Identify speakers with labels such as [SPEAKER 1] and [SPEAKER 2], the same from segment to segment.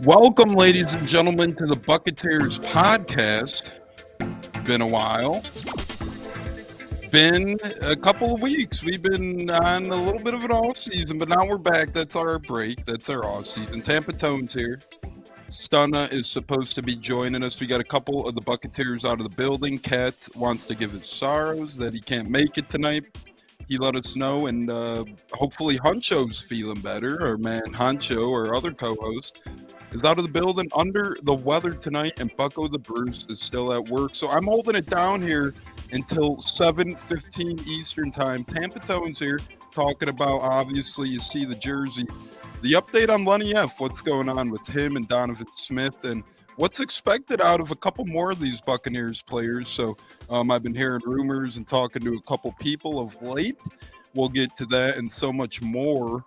[SPEAKER 1] Welcome, ladies and gentlemen, to the Buccateers podcast. Been a while. Been a couple of weeks. We've been on a little bit of an off season, but now we're back. That's our break. That's our off season. Tampa Tone's here. Stunna is supposed to be joining us. We got a couple of the Buccateers out of the building. Katz wants to give his sorrows that he can't make it tonight. He let us know, and hopefully Huncho's feeling better. Our man Huncho, our other co-host, is out of the building under the weather tonight, and Bucko the Bruce is still at work. So I'm holding it down here until 7:15 Eastern time. Tampa Tone's here talking about, obviously, you see the jersey. The update on Lenny F, what's going on with him and Donovan Smith, and what's expected out of a couple more of these Buccaneers players. So I've been hearing rumors and talking to a couple people of late. We'll get to that and so much more.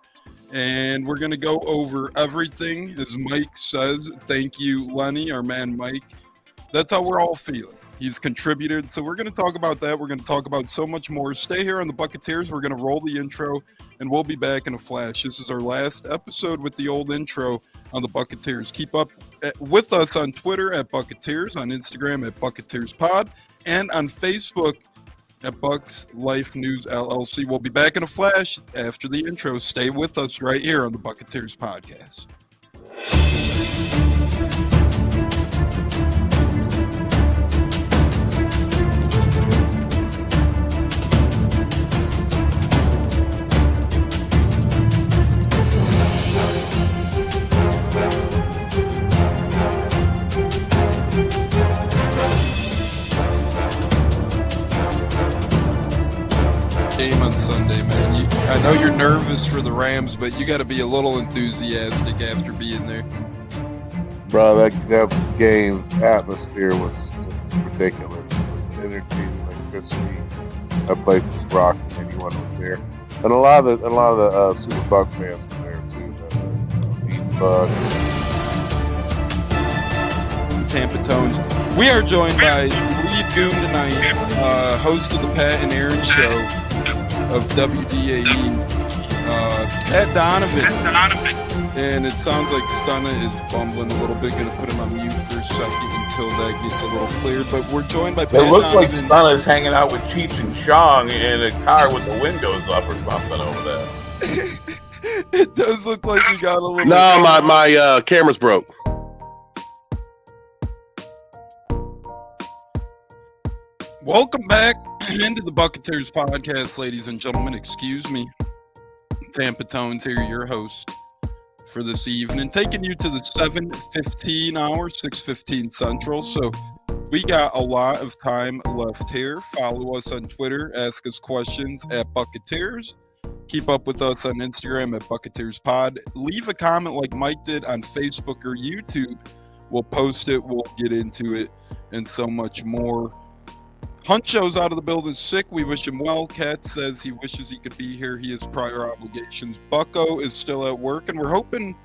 [SPEAKER 1] And we're going to go over everything, as Mike says. Thank you, Lenny, our man Mike. That's how we're all feeling. He's contributed. So we're going to talk about that. We're going to talk about so much more. Stay here on the Buccateers. We're going to roll the intro, and we'll be back in a flash. This is our last episode with the old intro on the Buccateers. Keep up with us on Twitter at Buccateers, on Instagram at BuccateersPod, and on Facebook at Bucs Life News LLC. We'll be back in a flash after the intro. Stay with us right here on the Buccateers podcast. Game on Sunday, man. I know you're nervous for the Rams, but you got to be a little enthusiastic after being there.
[SPEAKER 2] Bro, that game atmosphere was ridiculous. The energy, the electricity. That place was rocking. Anyone was there, and a lot of the Super Buc fans were there too. Beat Buck.
[SPEAKER 1] Tampa Tones. We are joined by Lead Goon tonight, host of the Pat and Aaron Show of WDAE, Pat Donovan. And it sounds like Stunna is bumbling a little bit. Going to put him on mute for a second until that gets a little clear. But we're joined by Pat Donovan.
[SPEAKER 3] It looks like Stunna's hanging out with Cheech and Chong in a car with the windows up or something over there.
[SPEAKER 1] It does look like we got a little...
[SPEAKER 4] No, my camera's broke.
[SPEAKER 1] Welcome back into the Buccateers podcast, ladies and gentlemen. Excuse me. Tampa Tones here, your host for this evening. Taking you to the 7:15 hour, 6:15 Central. So we got a lot of time left here. Follow us on Twitter. Ask us questions at Buccateers. Keep up with us on Instagram at BuccateersPod. Leave a comment like Mike did on Facebook or YouTube. We'll post it. We'll get into it and so much more. Huncho's out of the building sick. We wish him well. Kat says he wishes he could be here. He has prior obligations. Bucko is still at work, and we're hoping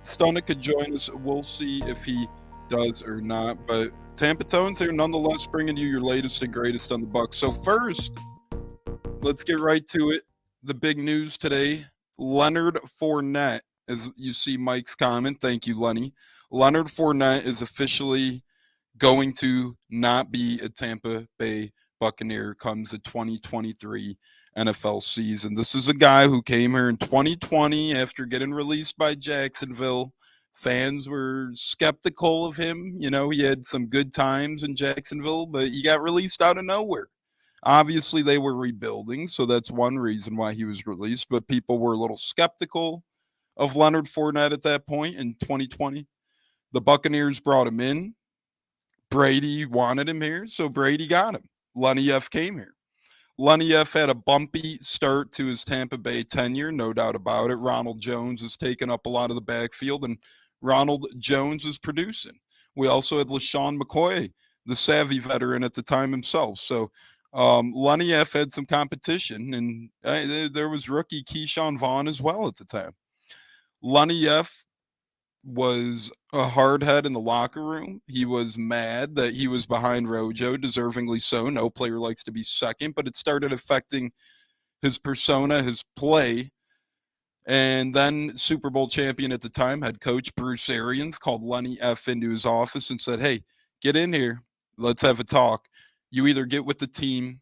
[SPEAKER 1] Stunna could join us. We'll see if he does or not. But Tampa Tone's here nonetheless, bringing you your latest and greatest on the Bucs. So first, let's get right to it. The big news today, Leonard Fournette, as you see Mike's comment. Thank you, Lenny. Leonard Fournette is officially going to not be a Tampa Bay Buccaneer comes the 2023 NFL season. This is a guy who came here in 2020 after getting released by Jacksonville. Fans were skeptical of him. You know, he had some good times in Jacksonville, but he got released out of nowhere. Obviously, they were rebuilding, so that's one reason why he was released, but people were a little skeptical of Leonard Fournette at that point in 2020. The Buccaneers brought him in. Brady wanted him here, so Brady got him. Lenny F came here. Lenny F had a bumpy start to his Tampa Bay tenure, no doubt about it. Ronald Jones has taken up a lot of the backfield, and Ronald Jones is producing. We also had LaShawn McCoy, the savvy veteran at the time himself. So Lenny F had some competition, and there was rookie Keyshawn Vaughn as well at the time. Lenny F was a hard head in the locker room. He was mad that he was behind Rojo, deservingly so. No player likes to be second, but it started affecting his persona, his play, And then Super Bowl champion at the time, head coach Bruce Arians, called Lenny F into his office and said, "Hey, get in here. Let's have a talk. You either get with the team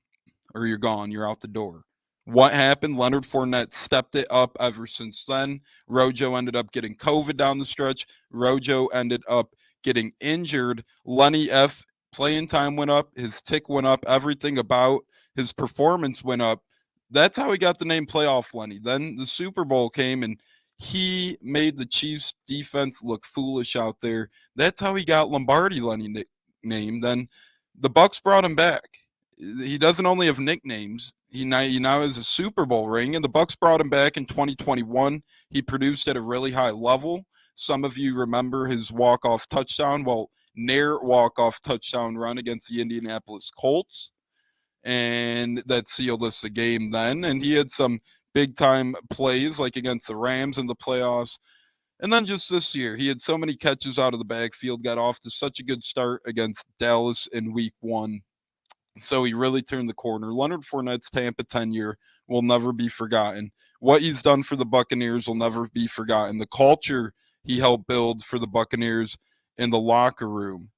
[SPEAKER 1] or you're gone. You're out the door." What happened? Leonard Fournette stepped it up ever since then. Rojo ended up getting COVID down the stretch. Rojo ended up getting injured. Lenny F. playing time went up. His tick went up. Everything about his performance went up. That's how he got the name Playoff Lenny. Then the Super Bowl came and he made the Chiefs defense look foolish out there. That's how he got Lombardi Lenny nickname. Then the Bucs brought him back. He doesn't only have nicknames. He now has a Super Bowl ring, and the Bucs brought him back in 2021. He produced at a really high level. Some of you remember his walk-off touchdown, near walk-off touchdown run against the Indianapolis Colts, and that sealed us the game then. And he had some big-time plays, like against the Rams in the playoffs. And then just this year, he had so many catches out of the backfield, got off to such a good start against Dallas in Week 1. So he really turned the corner. Leonard Fournette's Tampa tenure will never be forgotten. What he's done for the Buccaneers will never be forgotten. The culture he helped build for the Buccaneers in the locker room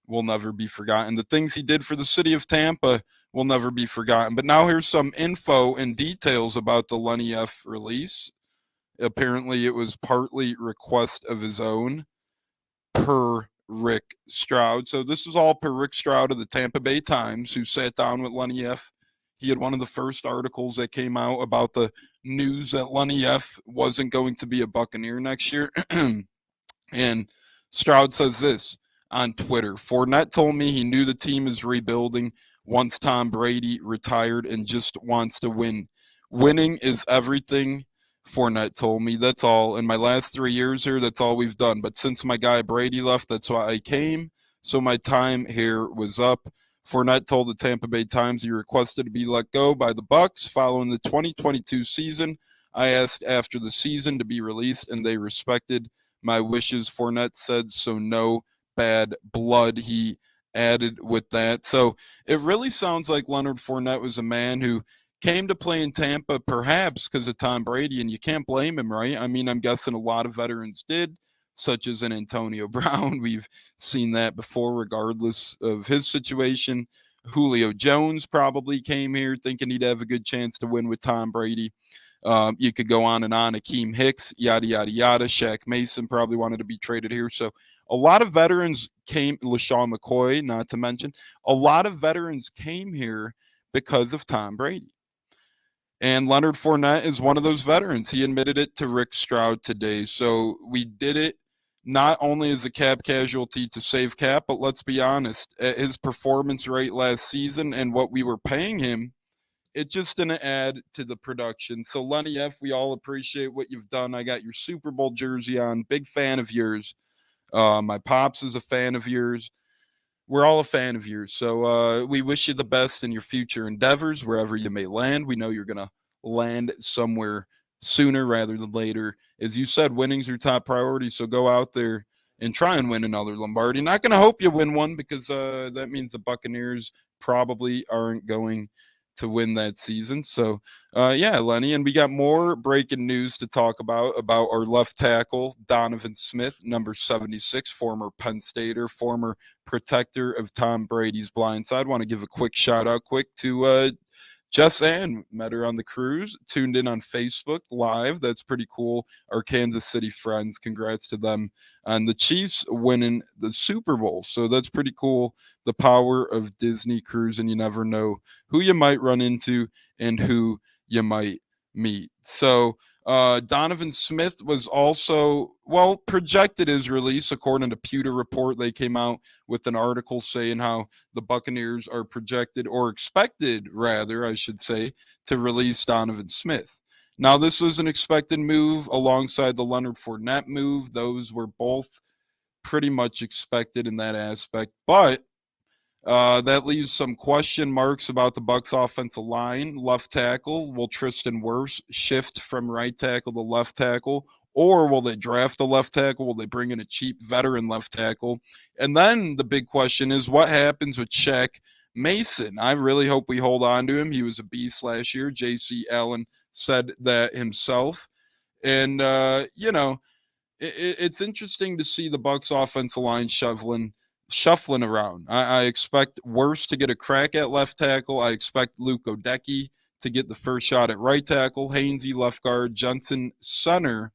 [SPEAKER 1] will never be forgotten. The things he did for the city of Tampa will never be forgotten. But now here's some info and details about the Lenny F. release. Apparently it was partly request of his own, per Rick Stroud. So this is all per Rick Stroud of the Tampa Bay Times, who sat down with Lenny F. He had one of the first articles that came out about the news that Lenny F. wasn't going to be a Buccaneer next year. And Stroud says this on Twitter: "Fournette told me he knew the team is rebuilding once Tom Brady retired and just wants to win. Winning is everything, Fournette told me. That's all. In my last 3 years here, that's all we've done. But since my guy Brady left, that's why I came. So my time here was up." Fournette told the Tampa Bay Times he requested to be let go by the Bucs following the 2022 season. "I asked after the season to be released, and they respected my wishes," Fournette said. "So no bad blood," he added with that. So it really sounds like Leonard Fournette was a man who came to play in Tampa perhaps because of Tom Brady, and you can't blame him, right? I mean, I'm guessing a lot of veterans did, such as an Antonio Brown. We've seen that before, regardless of his situation. Julio Jones probably came here thinking he'd have a good chance to win with Tom Brady. You could go on and on. Akeem Hicks, yada, yada, yada. Shaq Mason probably wanted to be traded here. So a lot of veterans came, LaShawn McCoy, not to mention, a lot of veterans came here because of Tom Brady. And Leonard Fournette is one of those veterans. He admitted it to Rick Stroud today. So we did it not only as a cap casualty to save cap, but let's be honest, at his performance rate last season and what we were paying him, it just didn't add to the production. So Lenny F., we all appreciate what you've done. I got your Super Bowl jersey on. Big fan of yours. My pops is a fan of yours. We're all a fan of yours. So we wish you the best in your future endeavors, wherever you may land. We know you're going to land somewhere sooner rather than later. As you said, winning's your top priority. So go out there and try and win another Lombardi. Not going to hope you win one because that means the Buccaneers probably aren't going to win that season. So, yeah, Lenny, and we got more breaking news to talk about our left tackle, Donovan Smith, number 76, former Penn Stater, former protector of Tom Brady's blind side. Want to give a quick shout out to Jess Ann, met her on the cruise, tuned in on Facebook Live. That's pretty cool. Our Kansas City friends, congrats to them. And the Chiefs winning the Super Bowl. So that's pretty cool. The power of Disney Cruise, and you never know who you might run into and who you might meet. So Donovan Smith was also, projected his release. According to Pewter Report, they came out with an article saying how the Buccaneers are projected, or expected rather, I should say, to release Donovan Smith. Now, this was an expected move alongside the Leonard Fournette move. Those were both pretty much expected in that aspect, but that leaves some question marks about the Bucs offensive line. Left tackle, will Tristan Wirfs shift from right tackle to left tackle? Or will they draft a left tackle? Will they bring in a cheap veteran left tackle? And then the big question is, what happens with Shaq Mason? I really hope we hold on to him. He was a beast last year. J.C. Allen said that himself. And it's interesting to see the Bucs offensive line shuffling around. I expect Worse to get a crack at left tackle. I expect Luke Odecki to get the first shot at right tackle. Hainsey left guard, Jensen center,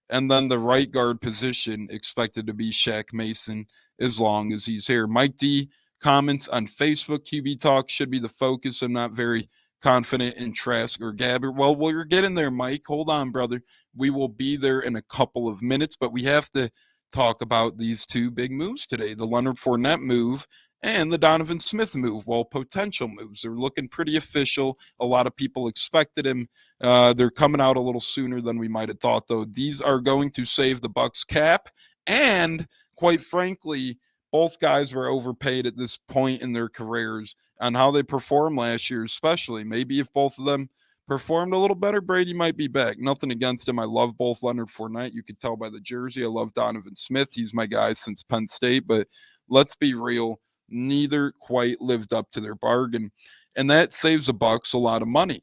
[SPEAKER 1] and then the right guard position expected to be Shaq Mason as long as he's here. Mike D comments on Facebook, QB Talk should be the focus. I'm not very confident in Trask or Gabbert. Well, we're getting there, Mike. Hold on, brother. We will be there in a couple of minutes, but we have to talk about these two big moves today, the Leonard Fournette move and the Donovan Smith move. Well, potential moves. They're looking pretty official. A lot of people expected him. They're coming out a little sooner than we might have thought, though. These are going to save the Bucs cap, and quite frankly, both guys were overpaid at this point in their careers on how they performed last year, especially. Maybe if both of them performed a little better, Brady might be back. Nothing against him. I love both Leonard Fournette. You could tell by the jersey. I love Donovan Smith. He's my guy since Penn State. But let's be real. Neither quite lived up to their bargain. And that saves the Bucs a lot of money.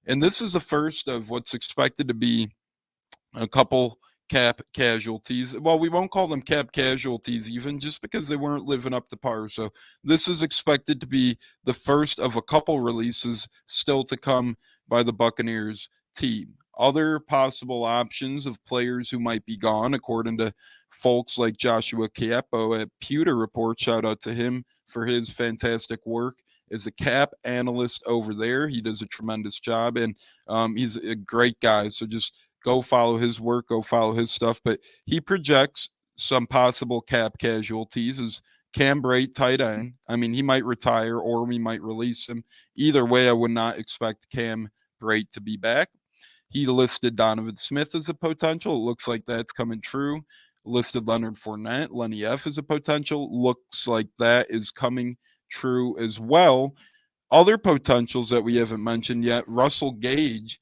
[SPEAKER 1] And this is the first of what's expected to be a couple cap casualties. Well, we won't call them cap casualties even just because they weren't living up to par. So this is expected to be the first of a couple releases still to come by the Buccaneers team. Other possible options of players who might be gone, according to folks like Joshua Capo at Pewter Report, shout out to him for his fantastic work as a cap analyst over there. He does a tremendous job, and he's a great guy. So just go follow his work, go follow his stuff. But he projects some possible cap casualties as Cam Brate, tight end. I mean, he might retire or we might release him. Either way, I would not expect Cam Brate to be back. He listed Donovan Smith as a potential. It looks like that's coming true. Listed Leonard Fournette, Lenny F as a potential. Looks like that is coming true as well. Other potentials that we haven't mentioned yet, Russell Gage.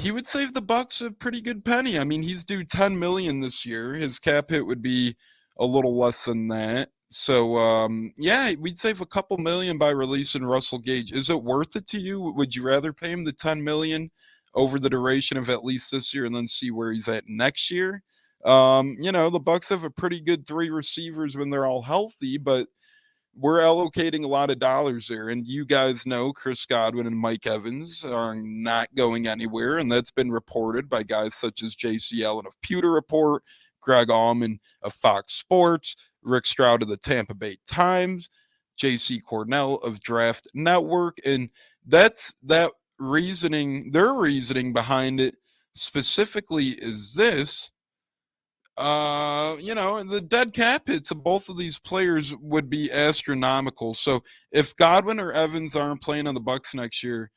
[SPEAKER 1] He would save the Bucs a pretty good penny. I mean, he's due $10 million this year. His cap hit would be a little less than that. So, yeah, we'd save a couple million by releasing Russell Gage. Is it worth it to you? Would you rather pay him the $10 million over the duration of at least this year and then see where he's at next year? The Bucs have a pretty good three receivers when they're all healthy, but we're allocating a lot of dollars there. And you guys know Chris Godwin and Mike Evans are not going anywhere. And that's been reported by guys such as J.C. Allen of Pewter Report, Greg Allman of Fox Sports, Rick Stroud of the Tampa Bay Times, J.C. Cornell of Draft Network. And that's that reasoning. Their reasoning behind it specifically is this. The dead cap hits of both of these players would be astronomical. So if Godwin or Evans aren't playing on the Bucs next year,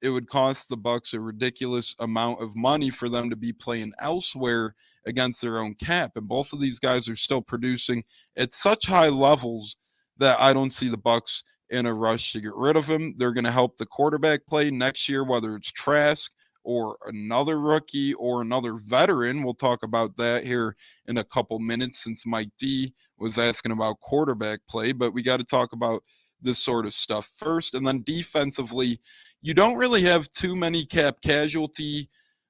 [SPEAKER 1] it would cost the Bucs a ridiculous amount of money for them to be playing elsewhere against their own cap. And both of these guys are still producing at such high levels that I don't see the Bucs in a rush to get rid of him. They're going to help the quarterback play next year, whether it's Trask or another rookie or another veteran. We'll talk about that here in a couple minutes since Mike D was asking about quarterback play, but we got to talk about this sort of stuff first. And then defensively, you don't really have too many cap casualty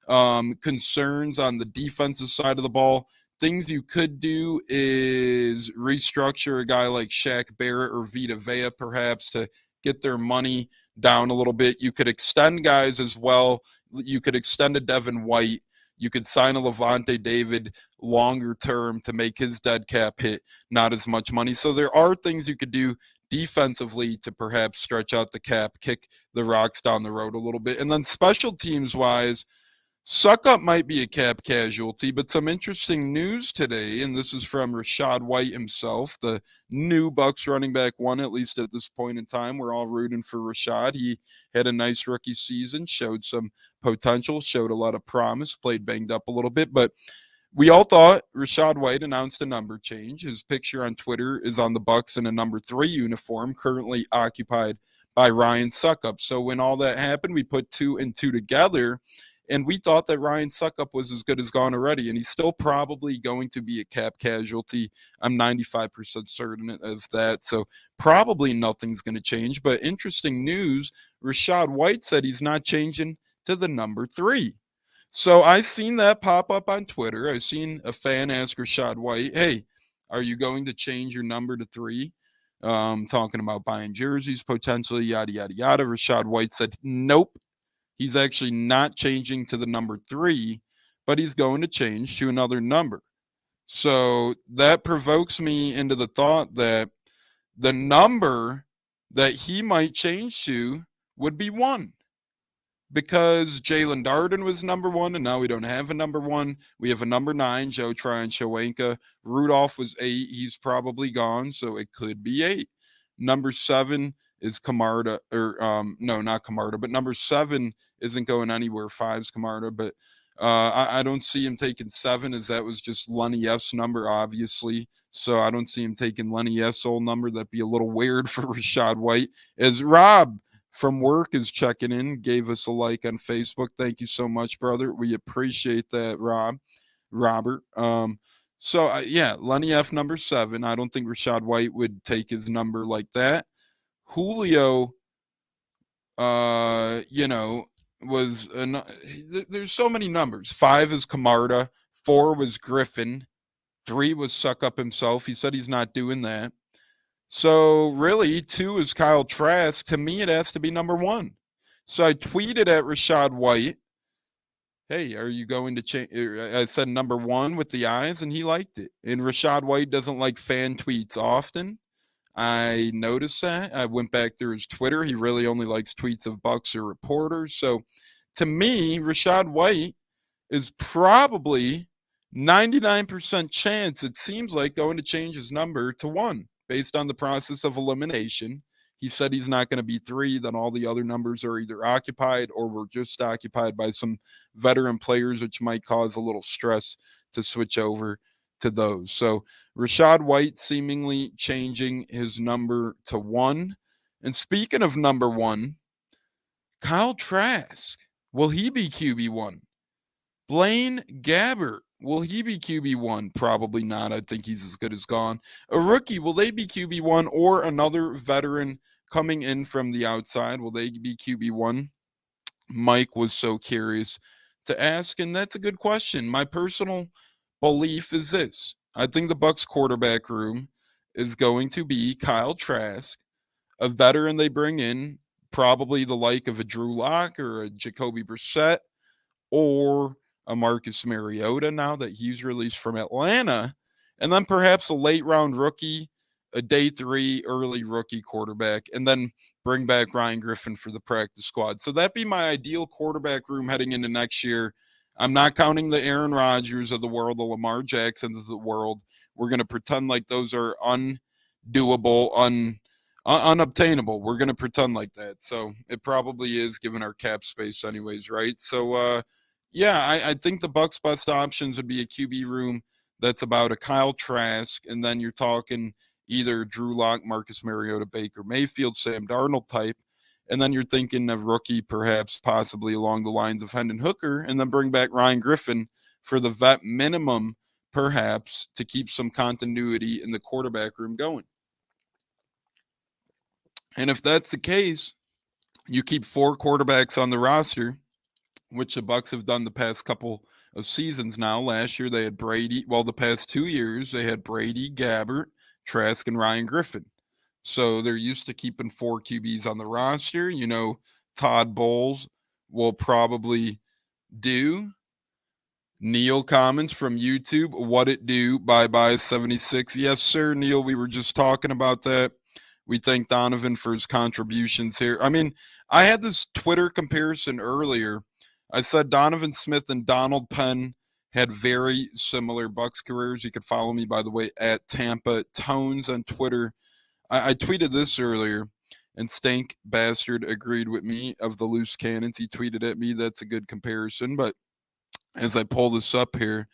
[SPEAKER 1] concerns on the defensive side of the ball. Things you could do is restructure a guy like Shaq Barrett or Vita Vea perhaps to get their money down a little bit. You could extend guys as well. You could extend a Devin White. You could sign a Levante David longer term to make his dead cap hit not as much money. So there are things you could do defensively to perhaps stretch out the cap, kick the rocks down the road a little bit. And then special teams wise, Suckup might be a cap casualty, but some interesting news today, and this is from Rachaad White himself, the new Bucs running back one, at least at this point in time. We're all rooting for Rachaad. He had a nice rookie season, showed some potential, showed a lot of promise, played banged up a little bit, but we all thought Rachaad White announced a number change. His picture on Twitter is on the Bucs in a number 3 uniform, currently occupied by Ryan Suckup. So when all that happened, we put 2 and 2 together, and we thought that Ryan Suckup was as good as gone already, and he's still probably going to be a cap casualty. I'm 95% certain of that, so probably nothing's going to change. But interesting news, Rachaad White said he's not changing to the number 3. So I seen that pop up on Twitter. I seen a fan ask Rashad White, "Hey, are you going to change your number to 3?" Talking about buying jerseys potentially, yada yada yada. Rashad White said, "Nope, he's actually not changing to the number 3, but he's going to change to another number." So that provokes me into the thought that the number that he might change to would be 1, because Jalen Darden was number 1, and now we don't have a number 1. We have a number 9, Joe Tryon-Shoyinka. Rudolph was 8. He's probably gone, so it could be 8. Number 7 is Camarda, or no, not Camarda, but number 7 isn't going anywhere. 5's Camarda, but I don't see him taking 7, as that was just Lenny F's number, obviously. So I don't see him taking Lenny F's old number. That'd be a little weird for Rashad White. As Rob from work is checking in, gave us a like on Facebook. Thank you so much, brother. We appreciate that, Robert. Yeah, Lenny F number 7. I don't think Rashad White would take his number like that. Julio, was there's so many numbers. 5 is Camarda, 4 was Griffin, 3 was Suck Up himself. He said he's not doing that. So really, 2 is Kyle Trask. To me, it has to be number 1. So I tweeted at Rashad White, "Hey, are you going to change?" I said number 1 with the eyes, and he liked it. And Rashad White doesn't like fan tweets often. I noticed that. I went back through his Twitter. He really only likes tweets of Bucs or reporters. So to me, Rashad White is probably 99% chance, it seems like, going to change his number to 1 based on the process of elimination. He said he's not going to be 3, then all the other numbers are either occupied or were just occupied by some veteran players, which might cause a little stress to switch over to those. So Rashad White seemingly changing his number to 1. And speaking of number 1, Kyle Trask, will he be QB1? Blaine Gabbert, will he be QB1? Probably not. I think he's as good as gone. A rookie, will they be QB1, or another veteran coming in from the outside? Will they be QB1? Mike was so curious to ask, and that's a good question. My personal belief is this. I think the Bucs quarterback room is going to be Kyle Trask, a veteran they bring in, probably the like of a Drew Lock or a Jacoby Brissett, or a Marcus Mariota now that he's released from Atlanta, and then perhaps a late round rookie, a day 3 early rookie quarterback, and then bring back Ryan Griffin for the practice squad. So that'd be my ideal quarterback room heading into next year. I'm not counting the Aaron Rodgers of the world, the Lamar Jacksons of the world. We're going to pretend like those are undoable, unobtainable. We're going to pretend like that. So it probably is, given our cap space anyways, right? So, I think the Bucs' best options would be a QB room that's about a Kyle Trask, and then you're talking either Drew Lock, Marcus Mariota, Baker Mayfield, Sam Darnold type, and then you're thinking of rookie, perhaps possibly along the lines of Hendon Hooker, and then bring back Ryan Griffin for the vet minimum, perhaps, to keep some continuity in the quarterback room going. And if that's the case, you keep 4 quarterbacks on the roster, which the Bucs have done the past couple of seasons now. Last year they had Brady. Well, the past 2 years they had Brady, Gabbert, Trask, and Ryan Griffin. So they're used to keeping 4 QBs on the roster. Todd Bowles will probably do. Neil comments from YouTube, "What it do? Bye 76. Yes, sir, Neil. We were just talking about that. We thank Donovan for his contributions here. I mean, I had this Twitter comparison earlier. I said Donovan Smith and Donald Penn had very similar Bucs careers. You could follow me, by the way, at Tampa Tones on Twitter. I tweeted this earlier, and Stank Bastard agreed with me of the loose cannons. He tweeted at me. That's a good comparison. But as I pull this up here,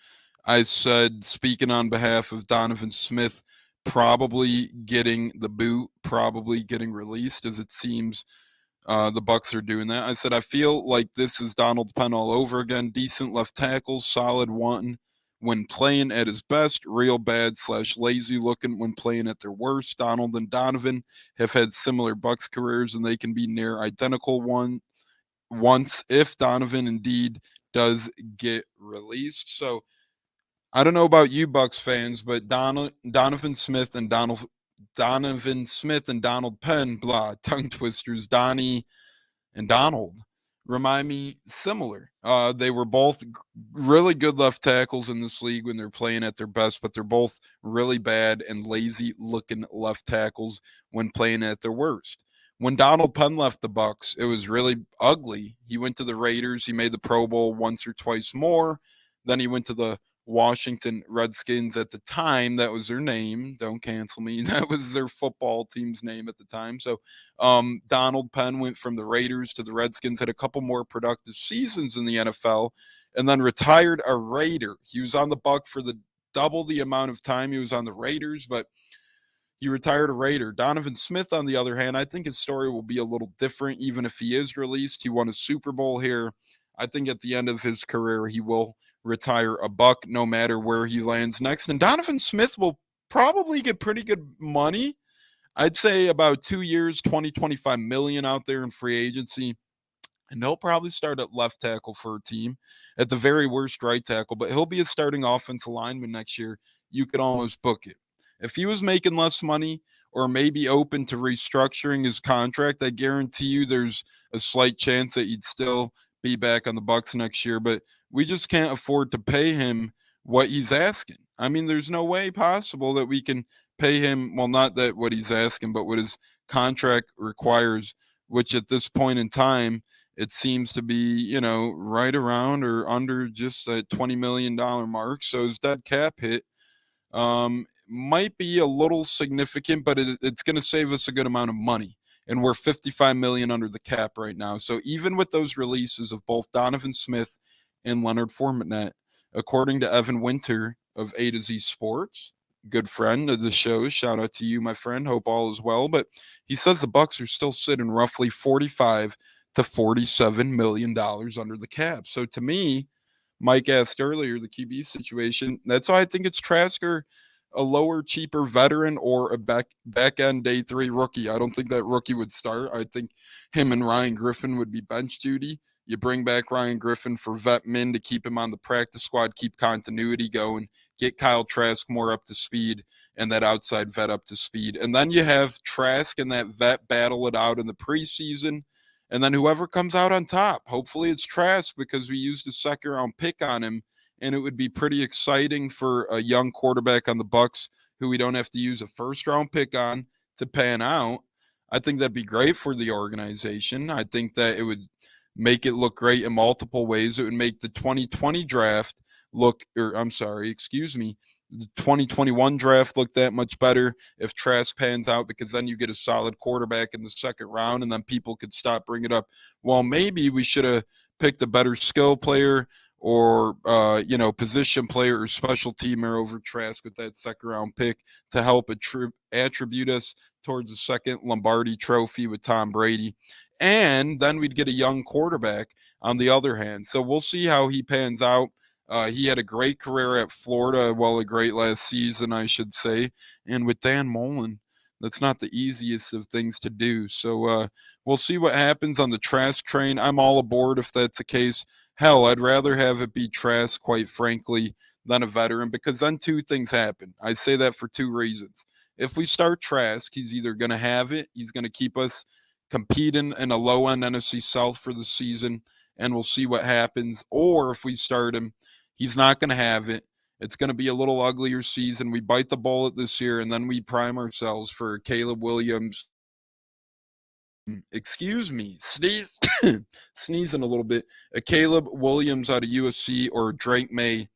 [SPEAKER 1] I said, speaking on behalf of Donovan Smith, probably getting the boot, probably getting released, as it seems the Bucs are doing that. I said, I feel like this is Donald Penn all over again. Decent left tackle, solid one when playing at his best, real bad / lazy looking when playing at their worst. Donald and Donovan have had similar Bucs careers, and they can be near identical once if Donovan indeed does get released. So I don't know about you Bucks fans, but Donovan Smith and Donald Penn, blah, tongue twisters, Donnie and Donald remind me similar. They were both really good left tackles in this league when they're playing at their best, but they're both really bad and lazy looking left tackles when playing at their worst. When Donald Penn left the Bucks, it was really ugly. He went to the Raiders. He made the Pro Bowl once or twice more. Then he went to the Washington Redskins at the time. That was their name. Don't cancel me. That was their football team's name at the time. So Donald Penn went from the Raiders to the Redskins, had a couple more productive seasons in the NFL, and then retired a Raider. He was on the Buck for the double the amount of time he was on the Raiders, but he retired a Raider. Donovan Smith, on the other hand, I think his story will be a little different, even if he is released. He won a Super Bowl here. I think at the end of his career, he will retire a Buck no matter where he lands next. And Donovan Smith will probably get pretty good money. I'd say about 2 years, 25 million out there in free agency. And he'll probably start at left tackle for a team, at the very worst right tackle, but he'll be a starting offensive lineman next year. You could almost book it. If he was making less money or maybe open to restructuring his contract, I guarantee you there's a slight chance that he'd still be back on the Bucks next year, but we just can't afford to pay him what he's asking. I mean, there's no way possible that we can pay him, well, not that what he's asking, but what his contract requires, which at this point in time, it seems to be, right around or under just that $20 million mark. So his dead cap hit might be a little significant, but it's going to save us a good amount of money. And we're 55 million under the cap right now. So even with those releases of both Donovan Smith and Leonard Fournette, according to Evan Winter of A to Z Sports, good friend of the show, shout out to you, my friend, hope all is well, but he says the Bucks are still sitting roughly 45 to $47 million under the cap. So to me, Mike asked earlier, the QB situation, that's why I think it's Trask or a lower, cheaper veteran or a back end day 3 rookie. I don't think that rookie would start. I think him and Ryan Griffin would be bench duty. You bring back Ryan Griffin for vet min to keep him on the practice squad, keep continuity going, get Kyle Trask more up to speed, and that outside vet up to speed. And then you have Trask and that vet battle it out in the preseason. And then whoever comes out on top, hopefully it's Trask because we used a second round pick on him. And it would be pretty exciting for a young quarterback on the Bucks who we don't have to use a first round pick on to pan out. I think that'd be great for the organization. I think that it would make it look great in multiple ways. It would make the 2020 draft the 2021 draft look that much better if Trask pans out, because then you get a solid quarterback in the second round, and then people could stop bringing it up. Well, maybe we should have picked a better skill player or position player or special teamer over Trask with that second round pick to help attribute us towards the second Lombardi trophy with Tom Brady. And then we'd get a young quarterback on the other hand. So we'll see how he pans out. He had a great career at Florida, a great last season, I should say. And with Dan Mullen, that's not the easiest of things to do. So we'll see what happens on the Trask train. I'm all aboard if that's the case. Hell, I'd rather have it be Trask, quite frankly, than a veteran, because then two things happen. I say that for two reasons. If we start Trask, he's either going to have it, he's going to keep us competing in a low-end NFC South for the season, and we'll see what happens. Or if we start him, he's not going to have it. It's going to be a little uglier season. We bite the bullet this year, and then we prime ourselves for Caleb Williams. Excuse me, sneezing a little bit. A Caleb Williams out of USC or Drake May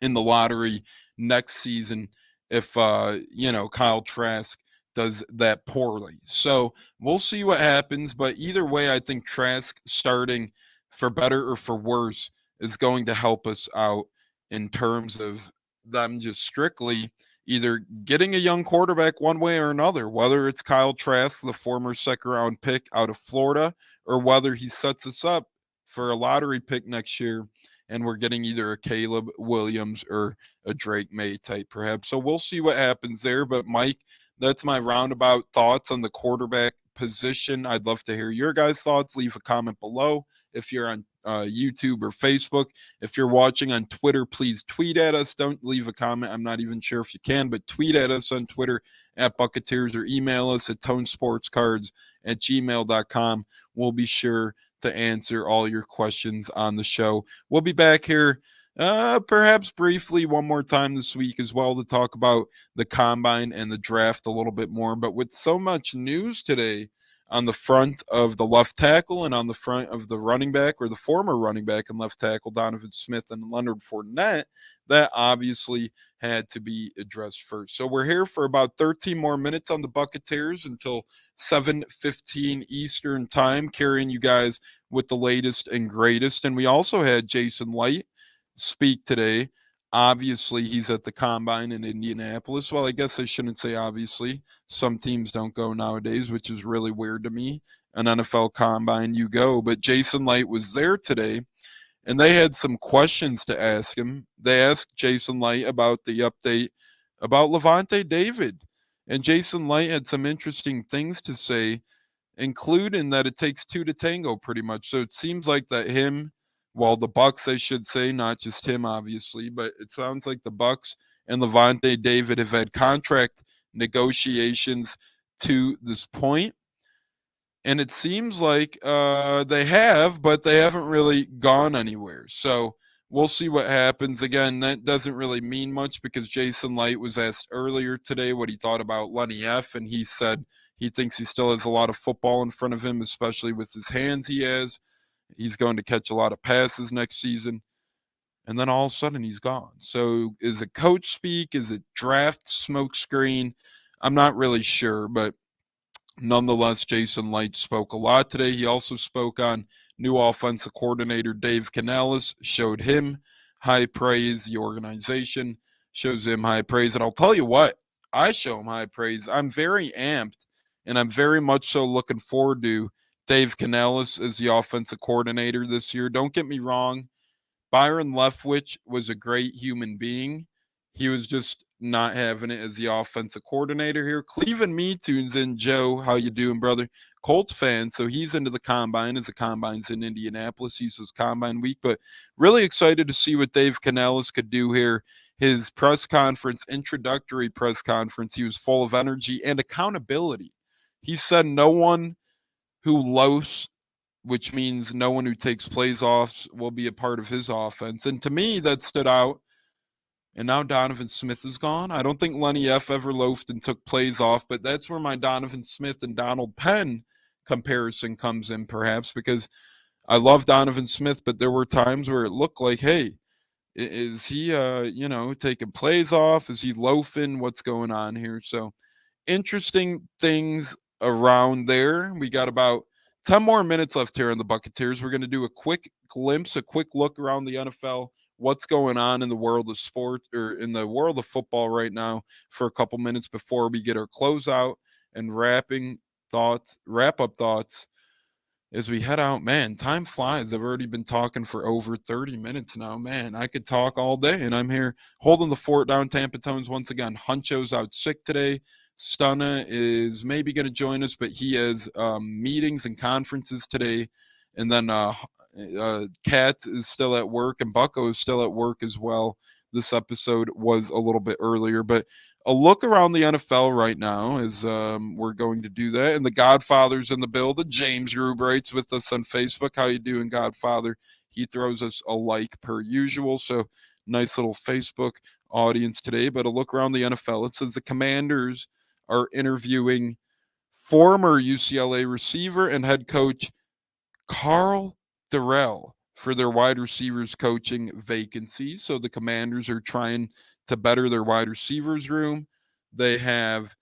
[SPEAKER 1] in the lottery next season if, Kyle Trask does that poorly. So we'll see what happens. But either way, I think Trask starting, for better or for worse, is going to help us out in terms of them just strictly either getting a young quarterback one way or another, whether it's Kyle Trask, the former second-round pick out of Florida, or whether he sets us up for a lottery pick next year and we're getting either a Caleb Williams or a Drake May type perhaps. So we'll see what happens there. But, Mike, that's my roundabout thoughts on the quarterback position. I'd love to hear your guys' thoughts. Leave a comment below. If you're on YouTube or Facebook. If you're watching on Twitter, please tweet at us. Don't leave a comment. I'm not even sure if you can, but tweet at us on Twitter at Buccateers or email us at tonesportscards@gmail.com. We'll be sure to answer all your questions on the show. We'll be back here perhaps briefly one more time this week as well to talk about the combine and the draft a little bit more. But with so much news today on the front of the left tackle and on the front of the running back, or the former running back and left tackle, Donovan Smith and Leonard Fournette, that obviously had to be addressed first. So we're here for about 13 more minutes on the Buccateers until 7:15 Eastern time, carrying you guys with the latest and greatest. And we also had Jason Light speak today. Obviously, he's at the combine in Indianapolis. Well, I guess I shouldn't say obviously. Some teams don't go nowadays, which is really weird to me. An NFL combine, you go. But Jason Light was there today, and they had some questions to ask him. They asked Jason Light about the update about Levante David. And Jason Light had some interesting things to say, including that it takes two to tango pretty much. So it seems like that him, well, the Bucs, I should say, not just him, obviously, but it sounds like the Bucs and Levante David have had contract negotiations to this point. And it seems like they have, but they haven't really gone anywhere. So we'll see what happens. Again, that doesn't really mean much because Jason Light was asked earlier today what he thought about Lenny F. And he said he thinks he still has a lot of football in front of him, especially with his hands he has. He's going to catch a lot of passes next season. And then all of a sudden he's gone. So is it coach speak? Is it draft smokescreen? I'm not really sure, but nonetheless, Jason Light spoke a lot today. He also spoke on new offensive coordinator Dave Canales, showed him high praise. The organization shows him high praise. And I'll tell you what, I show him high praise. I'm very amped, and I'm very much so looking forward to Dave Canales as the offensive coordinator this year. Don't get me wrong. Byron Leftwich was a great human being. He was just not having it as the offensive coordinator here. Cleveland Me tunes in. Joe, how you doing, brother? Colts fan, so he's into the combine as the combine's in Indianapolis. He says combine week, but really excited to see what Dave Canales could do here. His press conference, introductory press conference, he was full of energy and accountability. He said no one who loafs, which means no one who takes plays off, will be a part of his offense. And to me, that stood out. And now Donovan Smith is gone. I don't think Lenny F. ever loafed and took plays off, but that's where my Donovan Smith and Donald Penn comparison comes in, perhaps, because I love Donovan Smith, but there were times where it looked like, hey, is he, taking plays off? Is he loafing? What's going on here? So interesting things around there. We got about 10 more minutes left here on the Buccateers. We're going to do a quick glimpse, a quick look around the NFL, what's going on in the world of sport or in the world of football right now for a couple minutes before we get our closeout and wrap up thoughts as we head out. Man, time flies. I've already been talking for over 30 minutes now. Man, I could talk all day, and I'm here holding the fort down. Tampa Tones once again. Huncho's out sick today. Stunna is maybe going to join us, but he has meetings and conferences today. And then Kat is still at work, and Bucko is still at work as well. This episode was a little bit earlier, but a look around the NFL right now is we're going to do that. And the Godfather's in the building. James Rubright's with us on Facebook. How you doing, Godfather? He throws us a like per usual. So nice little Facebook audience today. But a look around the NFL. It says the Commanders are interviewing former UCLA receiver and head coach Carl Durrell for their wide receivers coaching vacancy. So the Commanders are trying to better their wide receivers room. They have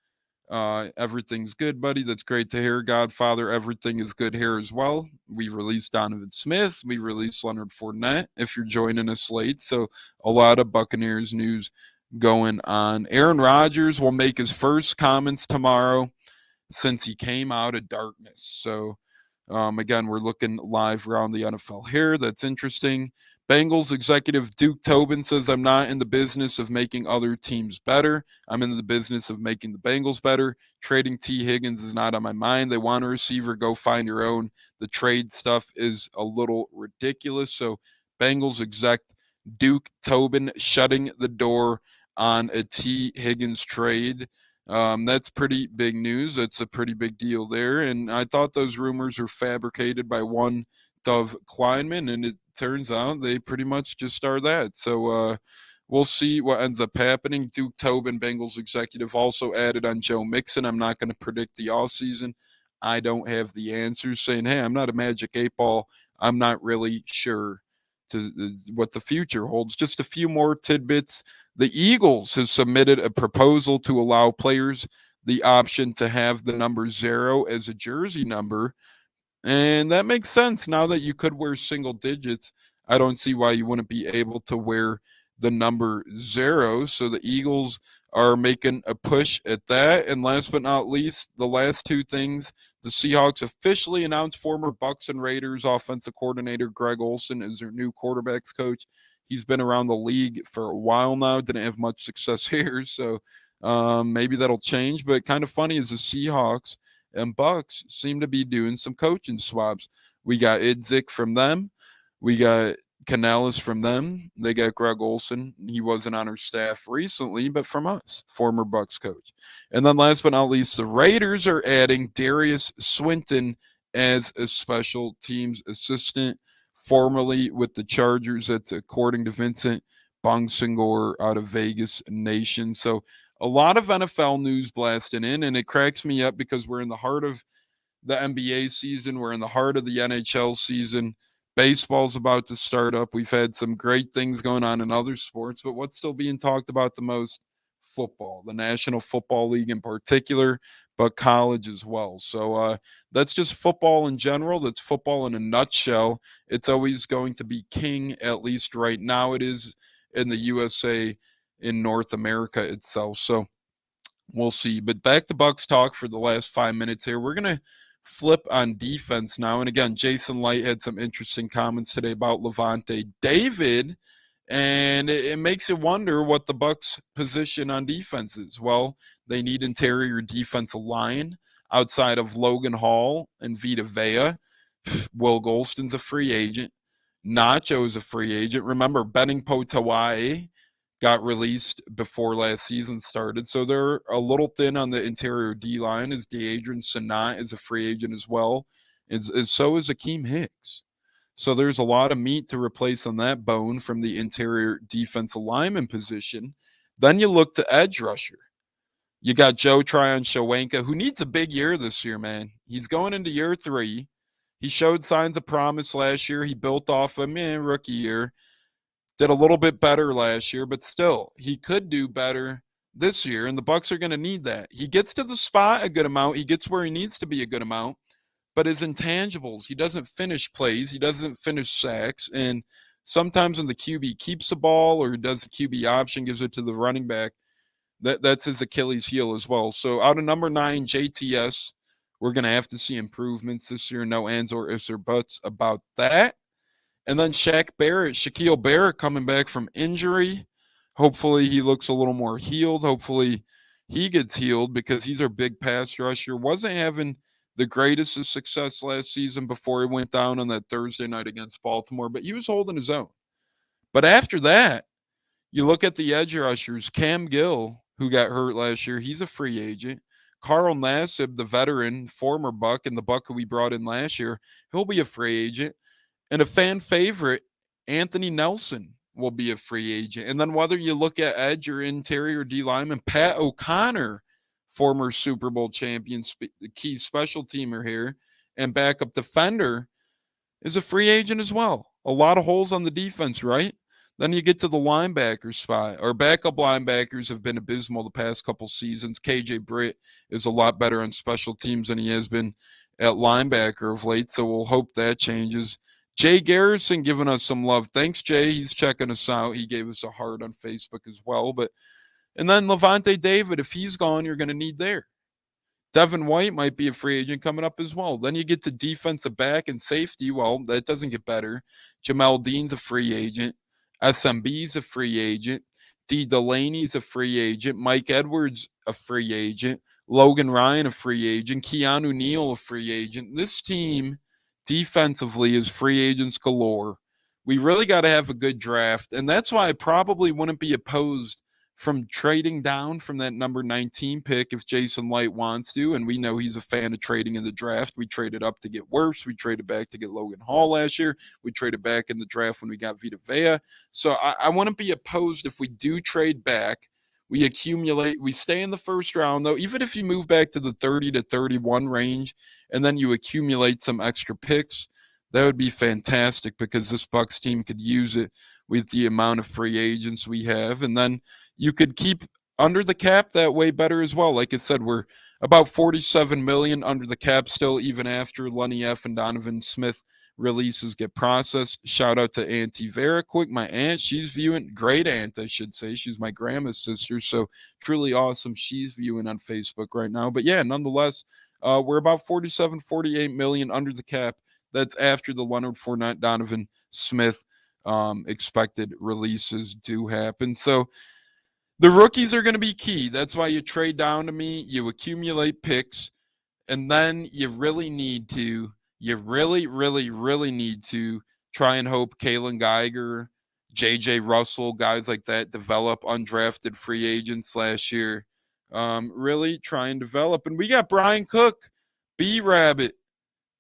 [SPEAKER 1] everything's good, buddy. That's great to hear, Godfather. Everything is good here as well. We released Donovan Smith. We released Leonard Fournette, if you're joining us late. So a lot of Buccaneers news going on. Aaron Rodgers will make his first comments tomorrow since he came out of darkness. So again, we're looking live around the NFL here. That's interesting. Bengals executive Duke Tobin says, I'm not in the business of making other teams better. I'm in the business of making the Bengals better. Trading T. Higgins is not on my mind. They want a receiver. Go find your own. The trade stuff is a little ridiculous. So Bengals exec Duke Tobin shutting the door on a T. Higgins trade. That's pretty big news. That's a pretty big deal there. And I thought those rumors were fabricated by one Dov Kleinman, and it turns out they pretty much just are that. So we'll see what ends up happening. Duke Tobin, Bengals executive, also added on Joe Mixon. I'm not going to predict the offseason. I don't have the answers, saying, hey, I'm not a magic 8-ball. I'm not really sure what the future holds. Just a few more tidbits. The Eagles have submitted a proposal to allow players the option to have the number 0 as a jersey number. And that makes sense. Now that you could wear single digits, I don't see why you wouldn't be able to wear the number 0. So the Eagles are making a push at that. And last but not least, the last two things, the Seahawks officially announced former Bucs and Raiders offensive coordinator Greg Olsen as their new quarterbacks coach. He's been around the league for a while now, didn't have much success here. So maybe that'll change. But kind of funny is the Seahawks and Bucks seem to be doing some coaching swaps. We got Idzik from them. We got Canales from them. They got Greg Olsen. He wasn't on our staff recently, but from us, former Bucks coach. And then last but not least, the Raiders are adding Darius Swinton as a special teams assistant, formerly with the Chargers. That's according to Vincent Bongsingor out of Vegas Nation. So a lot of NFL news blasting in, and it cracks me up because we're in the heart of the NBA season. We're in the heart of the NHL season. Baseball's about to start up. We've had some great things going on in other sports, but what's still being talked about the most? Football, the National Football League in particular, but college as well. So that's just football in general. That's football in a nutshell. It's always going to be king, at least right now it is in the USA, in North America itself. So we'll see. But back to Bucks talk for the last 5 minutes here. We're going to flip on defense now. And again, Jason Light had some interesting comments today about Levante David. And it makes you wonder what the Bucks' position on defense is. Well, they need interior defensive line outside of Logan Hall and Vita Vea. Will Golston's a free agent. Nacho's a free agent. Remember, Benning Potawai got released before last season started. So they're a little thin on the interior D-line, as Deadrian Sanat is a free agent as well. And so is Akeem Hicks. So there's a lot of meat to replace on that bone from the interior defensive lineman position. Then you look to edge rusher. You got Joe Tryon-Shoyinka, who needs a big year this year, man. He's going into year 3. He showed signs of promise last year. He built off a rookie year. Did a little bit better last year, but still, he could do better this year, and the Bucks are going to need that. He gets to the spot a good amount. He gets where he needs to be a good amount. But his intangibles, he doesn't finish plays, he doesn't finish sacks, and sometimes when the QB keeps the ball or does the QB option, gives it to the running back, that's his Achilles heel as well. So out of number 9, JTS, we're going to have to see improvements this year. No ands or ifs or buts about that. And then Shaquille Barrett coming back from injury. Hopefully he looks a little more healed. Hopefully he gets healed because he's our big pass rusher. Wasn't having the greatest of success last season before he went down on that Thursday night against Baltimore, but he was holding his own. But after that, you look at the edge rushers. Cam Gill, who got hurt last year, he's a free agent. Carl Nassib, the veteran, former Buck, and the Buck who we brought in last year, he'll be a free agent. And a fan favorite, Anthony Nelson, will be a free agent. And then whether you look at edge or interior D lineman, Pat O'Connor, former Super Bowl champion, key special teamer here, and backup defender, is a free agent as well. A lot of holes on the defense, right? Then you get to the linebacker spot. Our backup linebackers have been abysmal the past couple seasons. KJ Britt is a lot better on special teams than he has been at linebacker of late, so we'll hope that changes. Jay Garrison giving us some love. Thanks, Jay. He's checking us out. He gave us a heart on Facebook as well. And then Levante David, if he's gone, you're going to need there. Devin White might be a free agent coming up as well. Then you get to defensive back and safety. Well, that doesn't get better. Jamel Dean's a free agent. SMB's a free agent. D. Delaney's a free agent. Mike Edwards a free agent. Logan Ryan a free agent. Keanu Neal a free agent. This team defensively is free agents galore. We really got to have a good draft, and that's why I probably wouldn't be opposed from trading down from that number 19 pick if Jason Light wants to, and we know he's a fan of trading in the draft. We traded up to get Wirfs. We traded back to get Logan Hall last year. We traded back in the draft when we got Vita Vea. So I wouldn't be opposed if we do trade back. We accumulate. We stay in the first round, though. Even if you move back to the 30 to 31 range and then you accumulate some extra picks, that would be fantastic because this Bucs team could use it with the amount of free agents we have. And then you could keep under the cap that way better as well. Like I said, we're about $47 million under the cap still, even after Lenny F. and Donovan Smith releases get processed. Shout out to Auntie Vera quick. My aunt, she's viewing. Great aunt, I should say. She's my grandma's sister, so truly awesome. She's viewing on Facebook right now. But yeah, nonetheless, we're about 47, 48 million under the cap. That's after the Leonard Fournette, Donovan Smith expected releases do happen. So the rookies are going to be key. That's why you trade down to me. You accumulate picks, and then you really need to. You really need to try and hope Kalen Geiger, J.J. Russell, guys like that develop undrafted free agents last year. Really try and develop. And we got Brian Cook, B-Rabbit,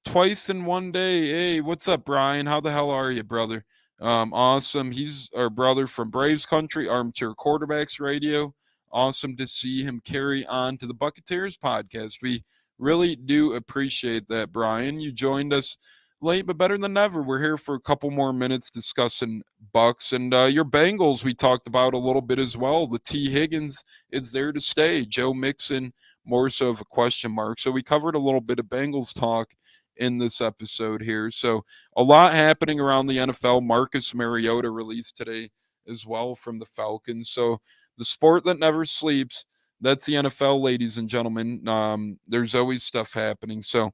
[SPEAKER 1] twice in one day. Hey, what's up, Brian? How the hell are you, brother? Awesome. He's our brother from Braves Country, Armchair Quarterbacks Radio. Awesome to see him carry on to the Buccateers podcast. We really do appreciate that, Brian. You joined us late, but better than ever. We're here for a couple more minutes discussing Bucs and your Bengals. We talked about a little bit as well. The T. Higgins is there to stay. Joe Mixon, more so of a question mark. So we covered a little bit of Bengals talk in this episode here. So a lot happening around the NFL. Marcus Mariota released today as well from the Falcons. So the sport that never sleeps, that's the NFL, ladies and gentlemen. There's always stuff happening. So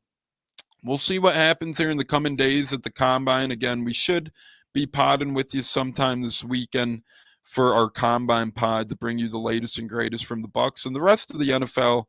[SPEAKER 1] we'll see what happens here in the coming days at the Combine. Again, we should be podding with you sometime this weekend for our Combine pod to bring you the latest and greatest from the Bucs and the rest of the NFL.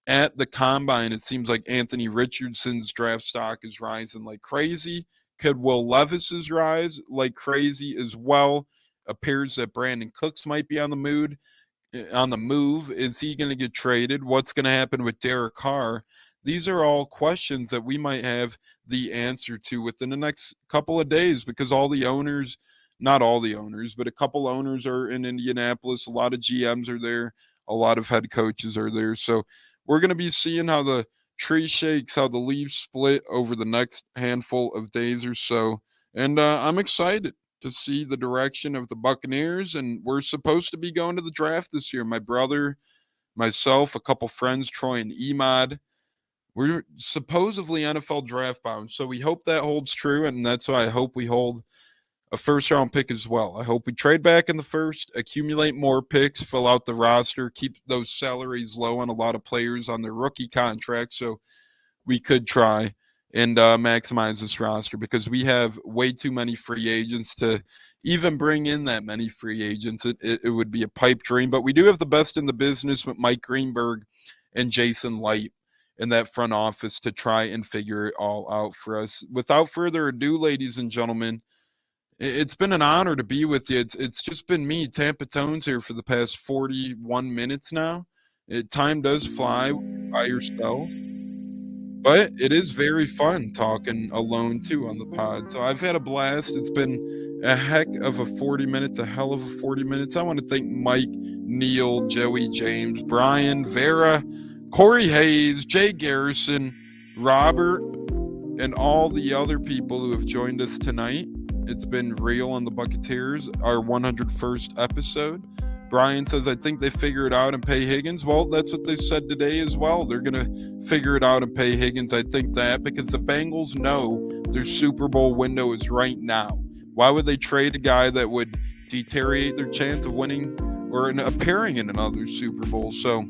[SPEAKER 1] At the Combine, it seems like Anthony Richardson's draft stock is rising like crazy. Could Will Levis's rise like crazy as well? Appears that Brandon Cooks might be on the move. Is he going to get traded? What's going to happen with Derek Carr? These are all questions that we might have the answer to within the next couple of days because all the owners, not all the owners, but a couple owners are in Indianapolis. A lot of GMs are there. A lot of head coaches are there. So we're going to be seeing how the tree shakes, how the leaves split over the next handful of days or so. And I'm excited to see the direction of the Buccaneers. And we're supposed to be going to the draft this year. My brother, myself, a couple friends, Troy and Emad. We're supposedly NFL draft bound. So we hope that holds true. And that's why I hope we hold a first-round pick as well. I hope we trade back in the first, accumulate more picks, fill out the roster, keep those salaries low on a lot of players on their rookie contracts so we could try and maximize this roster because we have way too many free agents to even bring in that many free agents. It would be a pipe dream, but we do have the best in the business with Mike Greenberg and Jason Light in that front office to try and figure it all out for us. Without further ado, ladies and gentlemen, it's been an honor to be with you. It's just been me, Tampa Tones, here for the past 41 minutes now. Time does fly by yourself, but it is very fun talking alone, too, on the pod. So I've had a blast. It's been a heck of a 40 minutes, a hell of a 40 minutes. I want to thank Mike, Neil, Joey, James, Brian, Vera, Corey Hayes, Jay Garrison, Robert, and all the other people who have joined us tonight. It's been real on the Buccateers, our 101st episode. Brian says, I think they figure it out and pay Higgins. Well, that's what they said today as well. They're going to figure it out and pay Higgins. I think that because the Bengals know their Super Bowl window is right now. Why would they trade a guy that would deteriorate their chance of winning or appearing in another Super Bowl? So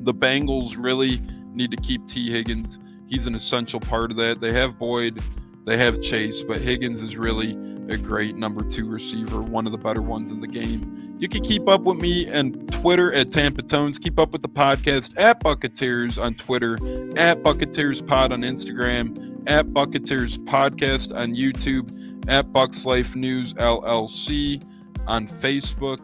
[SPEAKER 1] the Bengals really need to keep T. Higgins. He's an essential part of that. They have Boyd, they have Chase, but Higgins is really a great number 2 receiver, one of the better ones in the game. You can keep up with me and Twitter at Tampa Tones. Keep up with the podcast at Buccateers on Twitter, at Buccateers Pod on Instagram, at Buccateers Podcast on YouTube, at Bucs Life News LLC on Facebook.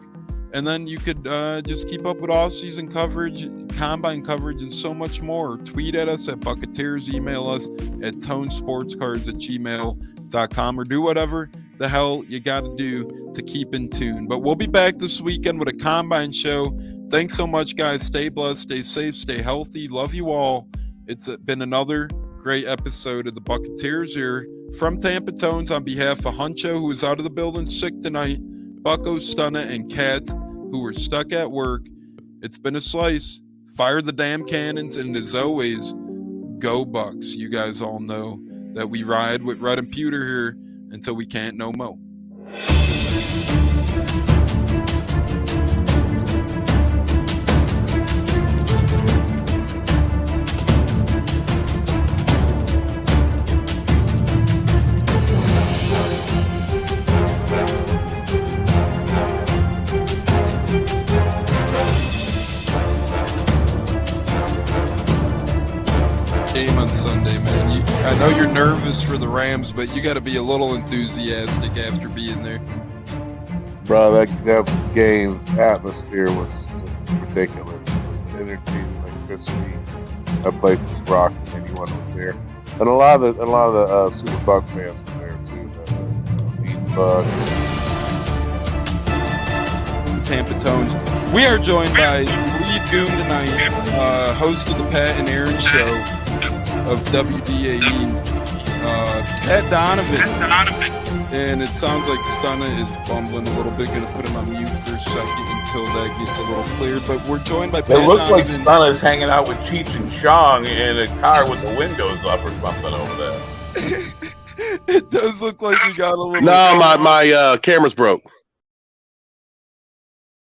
[SPEAKER 1] And then you could just keep up with off-season coverage, combine coverage, and so much more. Tweet at us at Buccateers, email us at tonesportscards@gmail.com, or do whatever the hell you got to do to keep in tune. But we'll be back this weekend with a combine show. Thanks so much, guys. Stay blessed, stay safe, stay healthy. Love you all. It's been another great episode of the Buccateers here from Tampa Tones on behalf of Huncho, who is out of the building sick tonight, Bucko, Stunna, and Kat, who were stuck at work. It's been a slice. Fire the damn cannons, and as always, go Bucs. You guys all know that we ride with Red and Pewter here until we can't no more. Game on Sunday, man. I know you're nervous for the Rams, but you got to be a little enthusiastic after being there.
[SPEAKER 2] Bro, that game atmosphere was ridiculous. The energy, the electricity. That place was rocking. Anyone was there, and a lot of the Super Buc fans were there too.
[SPEAKER 1] Tampa Tones. We are joined by Lee Goon tonight, host of the Pat and Aaron Show of WDAE, Pat Donovan. And it sounds like Stunna is bumbling a little bit. Going to put him on mute for a second until that gets a little cleared. But we're joined by Pat
[SPEAKER 3] It looks like
[SPEAKER 1] Donovan.
[SPEAKER 3] Stunna's hanging out with Cheech and Chong in a car with the windows up or something over there.
[SPEAKER 1] It does look like we got a little.
[SPEAKER 4] No, my camera's broke.